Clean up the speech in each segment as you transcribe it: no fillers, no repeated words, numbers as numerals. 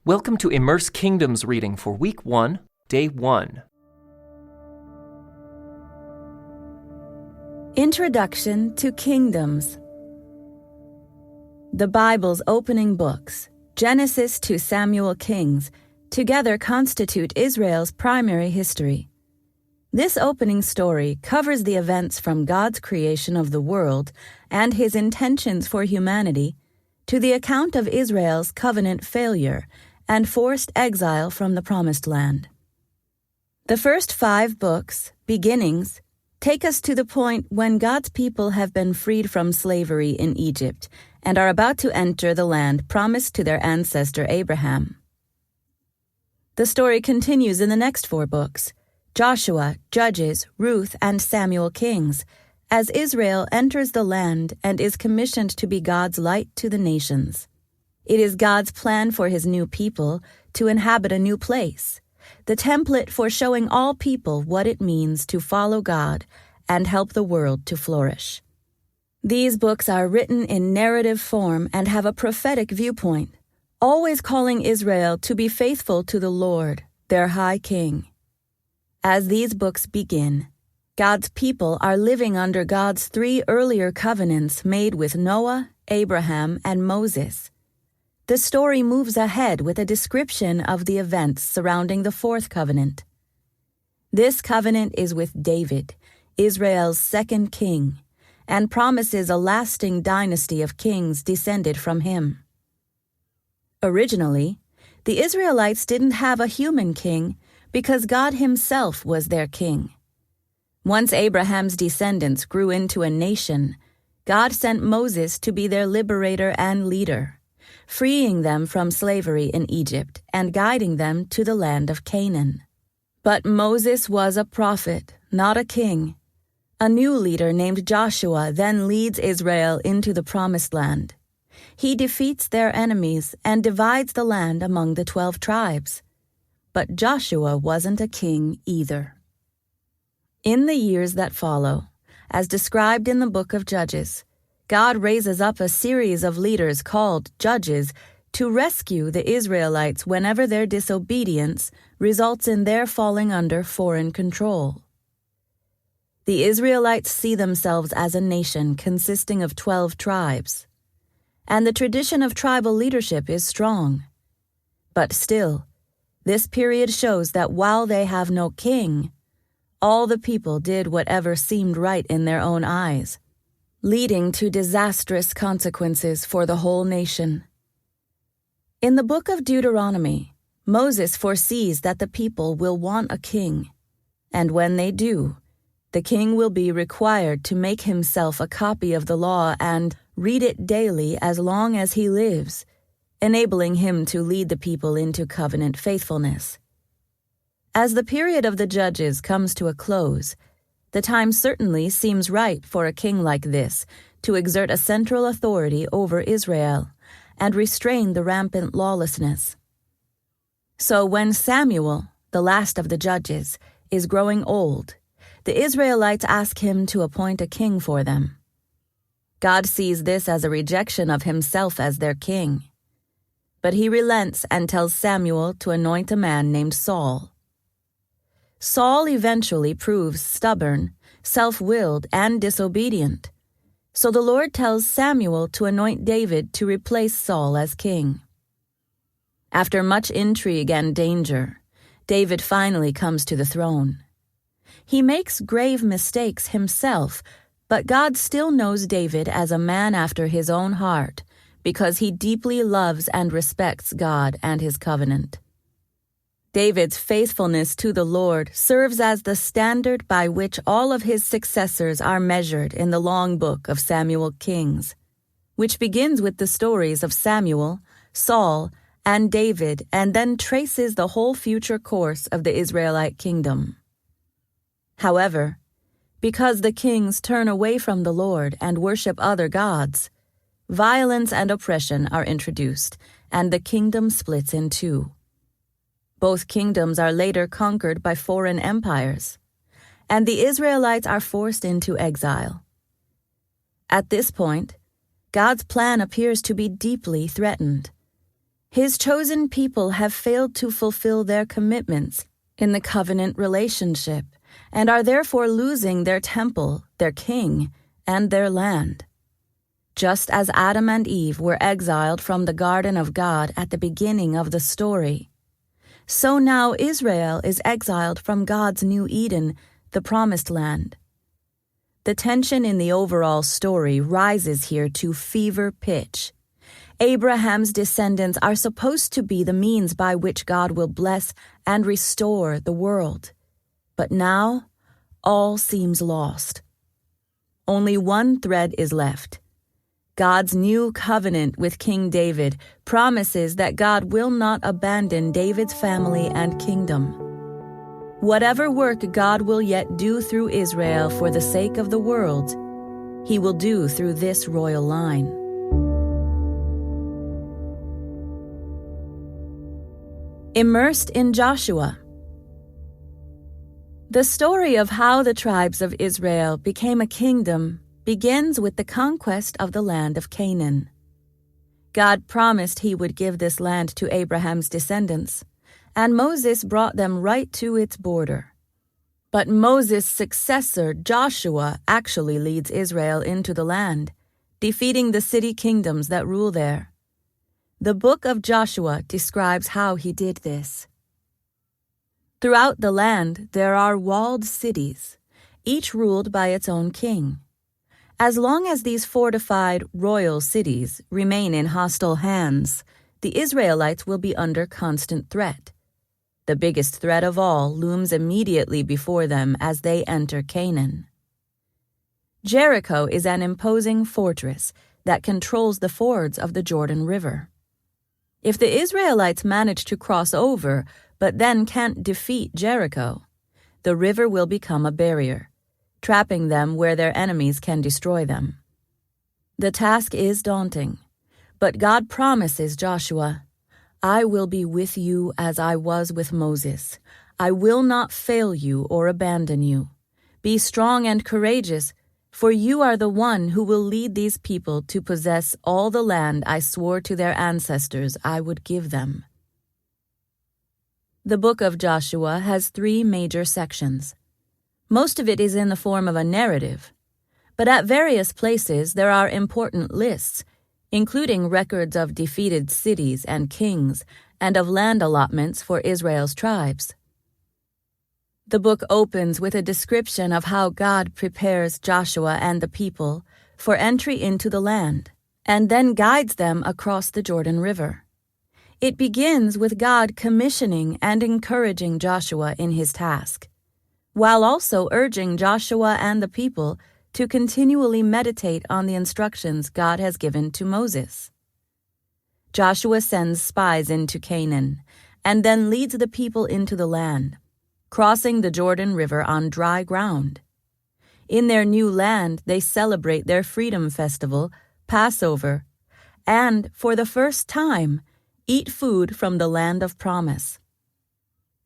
Welcome to Immerse Kingdoms reading for Week 1, Day 1. Introduction to Kingdoms. The Bible's opening books, Genesis to Samuel Kings, together constitute Israel's primary history. This opening story covers the events from God's creation of the world and his intentions for humanity to the account of Israel's covenant failure and forced exile from the Promised Land. The first 5 books, beginnings, take us to the point when God's people have been freed from slavery in Egypt and are about to enter the land promised to their ancestor Abraham. The story continues in the next 4 books, Joshua, Judges, Ruth, and Samuel Kings, as Israel enters the land and is commissioned to be God's light to the nations. It is God's plan for his new people to inhabit a new place, the template for showing all people what it means to follow God and help the world to flourish. These books are written in narrative form and have a prophetic viewpoint, always calling Israel to be faithful to the Lord, their high king. As these books begin, God's people are living under God's 3 earlier covenants made with Noah, Abraham, and Moses. The story moves ahead with a description of the events surrounding the 4th covenant. This covenant is with David, Israel's 2nd king, and promises a lasting dynasty of kings descended from him. Originally, the Israelites didn't have a human king because God himself was their king. Once Abraham's descendants grew into a nation, God sent Moses to be their liberator and leader, freeing them from slavery in Egypt and guiding them to the land of Canaan. But Moses was a prophet, not a king. A new leader named Joshua then leads Israel into the Promised Land. He defeats their enemies and divides the land among the 12 tribes. But Joshua wasn't a king either. In the years that follow, as described in the book of Judges, God raises up a series of leaders called judges to rescue the Israelites whenever their disobedience results in their falling under foreign control. The Israelites see themselves as a nation consisting of 12 tribes, and the tradition of tribal leadership is strong. But still, this period shows that while they have no king, all the people did whatever seemed right in their own eyes, leading to disastrous consequences for the whole nation. In the book of Deuteronomy, Moses foresees that the people will want a king, and when they do, the king will be required to make himself a copy of the law and read it daily as long as he lives, enabling him to lead the people into covenant faithfulness. As the period of the judges comes to a close, the time certainly seems right for a king like this to exert a central authority over Israel and restrain the rampant lawlessness. So when Samuel, the last of the judges, is growing old, the Israelites ask him to appoint a king for them. God sees this as a rejection of himself as their king. But he relents and tells Samuel to anoint a man named Saul. Saul eventually proves stubborn, self-willed, and disobedient. So the Lord tells Samuel to anoint David to replace Saul as king. After much intrigue and danger, David finally comes to the throne. He makes grave mistakes himself, but God still knows David as a man after his own heart because he deeply loves and respects God and his covenant. David's faithfulness to the Lord serves as the standard by which all of his successors are measured in the long book of Samuel Kings, which begins with the stories of Samuel, Saul, and David, and then traces the whole future course of the Israelite kingdom. However, because the kings turn away from the Lord and worship other gods, violence and oppression are introduced, and the kingdom splits in 2. Both kingdoms are later conquered by foreign empires, and the Israelites are forced into exile. At this point, God's plan appears to be deeply threatened. His chosen people have failed to fulfill their commitments in the covenant relationship and are therefore losing their temple, their king, and their land. Just as Adam and Eve were exiled from the garden of God at the beginning of the story, so now Israel is exiled from God's new Eden, the promised land. The tension in the overall story rises here to fever pitch. Abraham's descendants are supposed to be the means by which God will bless and restore the world. But now, all seems lost. Only one thread is left. God's new covenant with King David promises that God will not abandon David's family and kingdom. Whatever work God will yet do through Israel for the sake of the world, He will do through this royal line. Immersed in Joshua. The story of how the tribes of Israel became a kingdom begins with the conquest of the land of Canaan. God promised He would give this land to Abraham's descendants, and Moses brought them right to its border. But Moses' successor, Joshua, actually leads Israel into the land, defeating the city kingdoms that rule there. The book of Joshua describes how he did this. Throughout the land, there are walled cities, each ruled by its own king. As long as these fortified royal cities remain in hostile hands, the Israelites will be under constant threat. The biggest threat of all looms immediately before them as they enter Canaan. Jericho is an imposing fortress that controls the fords of the Jordan River. If the Israelites manage to cross over, but then can't defeat Jericho, the river will become a barrier, trapping them where their enemies can destroy them. The task is daunting, but God promises Joshua, "I will be with you as I was with Moses. I will not fail you or abandon you. Be strong and courageous, for you are the one who will lead these people to possess all the land I swore to their ancestors I would give them." The book of Joshua has 3 major sections. Most of it is in the form of a narrative, but at various places there are important lists, including records of defeated cities and kings and of land allotments for Israel's tribes. The book opens with a description of how God prepares Joshua and the people for entry into the land, and then guides them across the Jordan River. It begins with God commissioning and encouraging Joshua in his task, while also urging Joshua and the people to continually meditate on the instructions God has given to Moses. Joshua sends spies into Canaan, and then leads the people into the land, crossing the Jordan River on dry ground. In their new land, they celebrate their Freedom Festival, Passover, and, for the first time, eat food from the land of promise.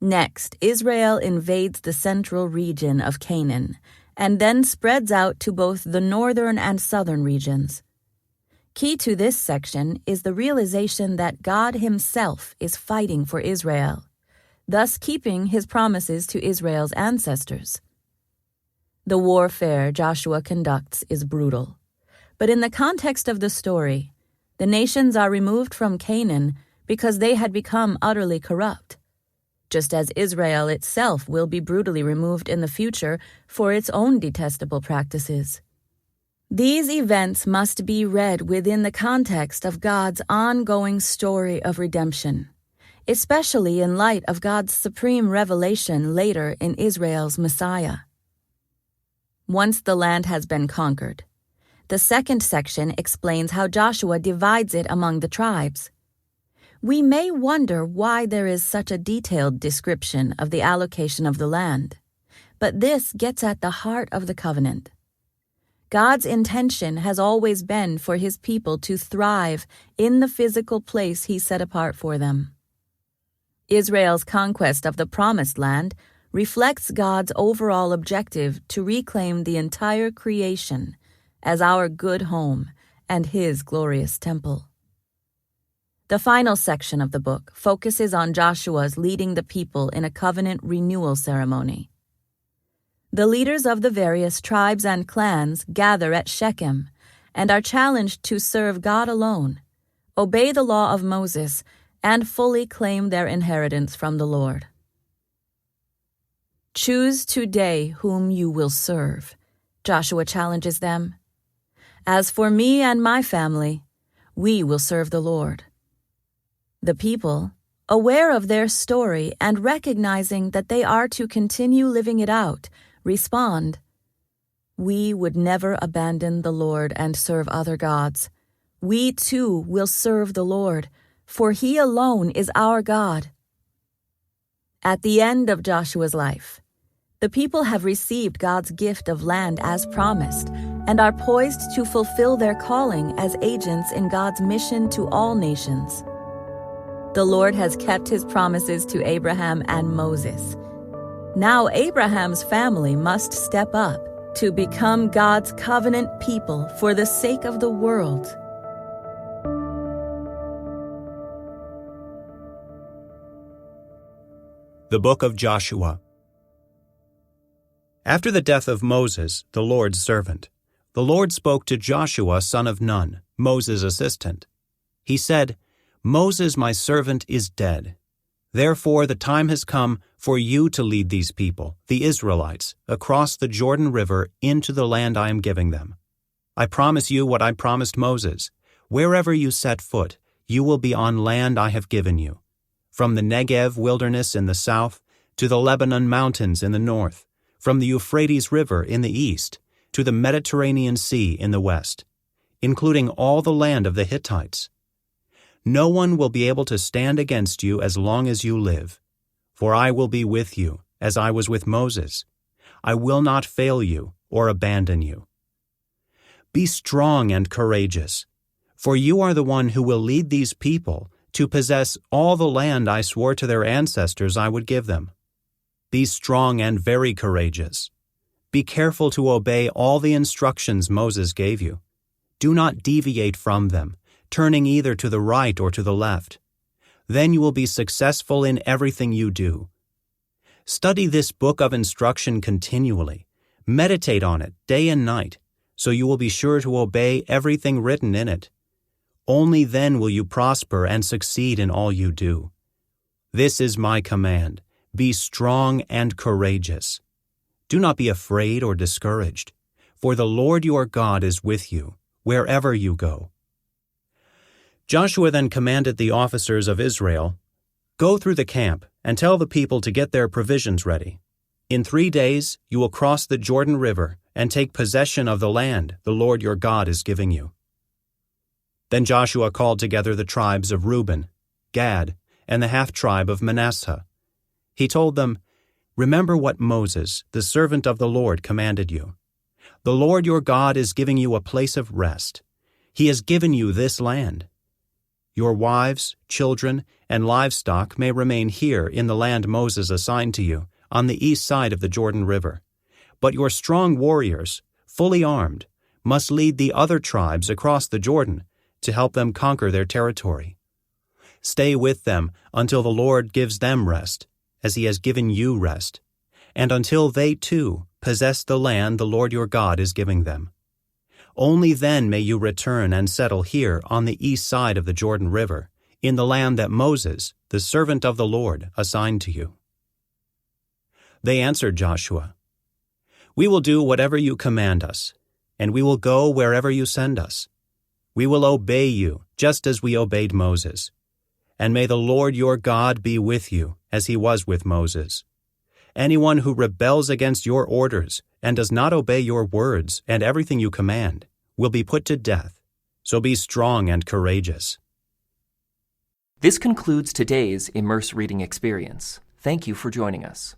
Next, Israel invades the central region of Canaan, and then spreads out to both the northern and southern regions. Key to this section is the realization that God Himself is fighting for Israel, thus keeping His promises to Israel's ancestors. The warfare Joshua conducts is brutal, but in the context of the story, the nations are removed from Canaan because they had become utterly corrupt, just as Israel itself will be brutally removed in the future for its own detestable practices. These events must be read within the context of God's ongoing story of redemption, especially in light of God's supreme revelation later in Israel's Messiah. Once the land has been conquered, the second section explains how Joshua divides it among the tribes. We may wonder why there is such a detailed description of the allocation of the land, but this gets at the heart of the covenant. God's intention has always been for His people to thrive in the physical place He set apart for them. Israel's conquest of the Promised Land reflects God's overall objective to reclaim the entire creation as our good home and His glorious temple. The final section of the book focuses on Joshua's leading the people in a covenant renewal ceremony. The leaders of the various tribes and clans gather at Shechem and are challenged to serve God alone, obey the law of Moses, and fully claim their inheritance from the Lord. Choose today whom you will serve, Joshua challenges them. As for me and my family, we will serve the Lord. The people, aware of their story and recognizing that they are to continue living it out, respond, "We would never abandon the Lord and serve other gods. We too will serve the Lord, for He alone is our God." At the end of Joshua's life, the people have received God's gift of land as promised and are poised to fulfill their calling as agents in God's mission to all nations. The Lord has kept His promises to Abraham and Moses. Now Abraham's family must step up to become God's covenant people for the sake of the world. The Book of Joshua. After the death of Moses, the Lord's servant, the Lord spoke to Joshua son of Nun, Moses' assistant. He said, "Moses my servant is dead. Therefore the time has come for you to lead these people, the Israelites, across the Jordan River into the land I am giving them. I promise you what I promised Moses. Wherever you set foot, you will be on land I have given you. From the Negev wilderness in the south to the Lebanon mountains in the north, from the Euphrates River in the east to the Mediterranean Sea in the west, including all the land of the Hittites. No one will be able to stand against you as long as you live, for I will be with you, as I was with Moses. I will not fail you or abandon you. Be strong and courageous, for you are the one who will lead these people to possess all the land I swore to their ancestors I would give them. Be strong and very courageous. Be careful to obey all the instructions Moses gave you. Do not deviate from them, turning either to the right or to the left. Then you will be successful in everything you do. Study this book of instruction continually. Meditate on it day and night, so you will be sure to obey everything written in it. Only then will you prosper and succeed in all you do. This is my command. Be strong and courageous. Do not be afraid or discouraged, for the Lord your God is with you, wherever you go." Joshua then commanded the officers of Israel, "Go through the camp and tell the people to get their provisions ready. In 3 days you will cross the Jordan River and take possession of the land the Lord your God is giving you." Then Joshua called together the tribes of Reuben, Gad, and the half-tribe of Manasseh. He told them, "Remember what Moses, the servant of the Lord, commanded you. The Lord your God is giving you a place of rest. He has given you this land. Your wives, children, and livestock may remain here in the land Moses assigned to you, on the east side of the Jordan River. But your strong warriors, fully armed, must lead the other tribes across the Jordan to help them conquer their territory. Stay with them until the Lord gives them rest, as He has given you rest, and until they too possess the land the Lord your God is giving them. Only then may you return and settle here on the east side of the Jordan River, in the land that Moses, the servant of the Lord, assigned to you." They answered Joshua, "We will do whatever you command us, and we will go wherever you send us. We will obey you, just as we obeyed Moses. And may the Lord your God be with you, as He was with Moses. Anyone who rebels against your orders and does not obey your words and everything you command will be put to death. So be strong and courageous." This concludes today's Immerse reading experience. Thank you for joining us.